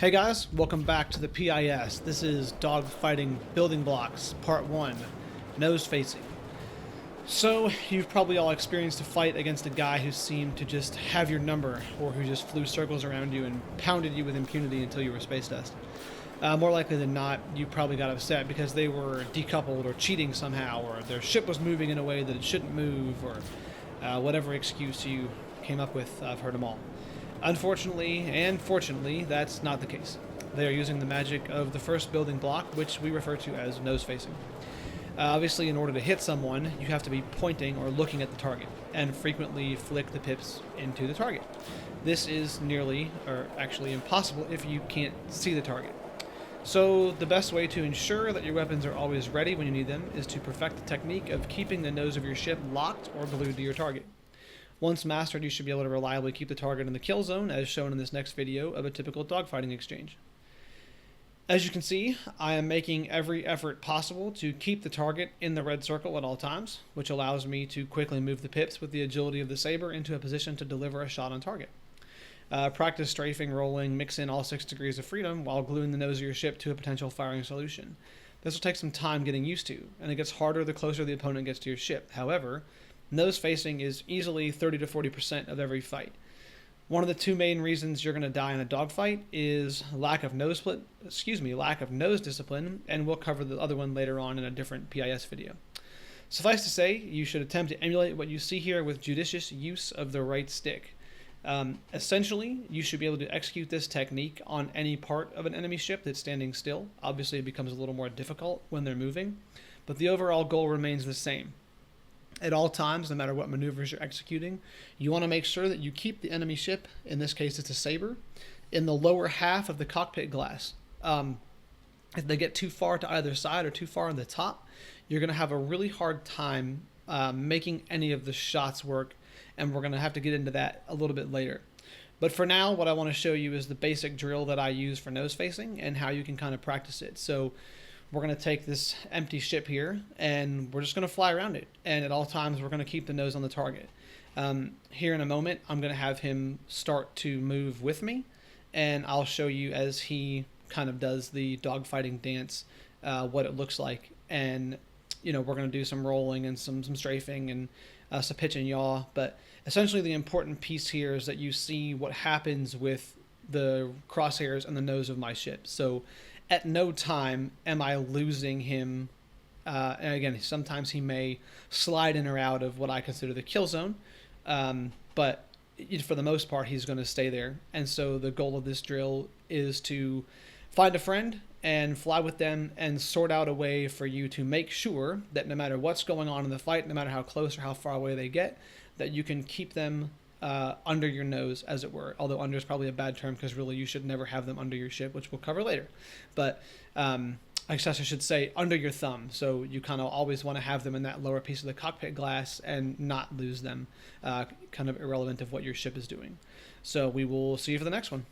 Hey guys, welcome back to the PIS. This is Dogfighting Building Blocks, Part 1, Nose Facing. So, you've probably all experienced a fight against a guy who seemed to just have your number, or who just flew circles around you and pounded you with impunity until you were space dust. More likely than not, you probably got upset because they were decoupled or cheating somehow, or their ship was moving in a way that it shouldn't move, or whatever excuse you came up with. I've heard them all. Unfortunately, and fortunately, that's not the case. They are using the magic of the first building block, which we refer to as nose facing. Obviously, in order to hit someone, you have to be pointing or looking at the target, and frequently flick the pips into the target. This is nearly, or actually impossible, if you can't see the target. So the best way to ensure that your weapons are always ready when you need them is to perfect the technique of keeping the nose of your ship locked or glued to your target. Once mastered, you should be able to reliably keep the target in the kill zone, as shown in this next video of a typical dogfighting exchange. As you can see, I am making every effort possible to keep the target in the red circle at all times, which allows me to quickly move the pips with the agility of the saber into a position to deliver a shot on target. Practice strafing, rolling, mix in all 6 degrees of freedom while gluing the nose of your ship to a potential firing solution. This will take some time getting used to, and it gets harder the closer the opponent gets to your ship. However, nose facing is easily 30 to 40% of every fight. One of the 2 main reasons you're going to die in a dogfight is lack of nose discipline, and we'll cover the other one later on in a different PIS video. Suffice to say, you should attempt to emulate what you see here with judicious use of the right stick. Essentially, you should be able to execute this technique on any part of an enemy ship that's standing still. Obviously, it becomes a little more difficult when they're moving, but the overall goal remains the same. At all times, no matter what maneuvers you're executing, you want to make sure that you keep the enemy ship, in this case it's a saber, in the lower half of the cockpit glass. If they get too far to either side or too far on the top, you're going to have a really hard time making any of the shots work, and we're going to have to get into that a little bit later. But for now, what I want to show you is the basic drill that I use for nose facing and how you can kind of practice it. So we're going to take this empty ship here, and we're just going to fly around it. And at all times, we're going to keep the nose on the target. Here in a moment, I'm going to have him start to move with me, and I'll show you as he kind of does the dogfighting dance what it looks like. And, you know, we're going to do some rolling and some strafing and some pitch and yaw. But essentially, the important piece here is that you see what happens with the crosshairs and the nose of my ship. So at no time am I losing him. And again, sometimes he may slide in or out of what I consider the kill zone, but for the most part, he's going to stay there. And so the goal of this drill is to find a friend and fly with them and sort out a way for you to make sure that no matter what's going on in the fight, no matter how close or how far away they get, that you can keep them under your nose, as it were. Although under is probably a bad term, because really you should never have them under your ship, which we'll cover later. But I guess I should say under your thumb. So you kind of always want to have them in that lower piece of the cockpit glass and not lose them, kind of irrelevant of what your ship is doing. So we will see you for the next one.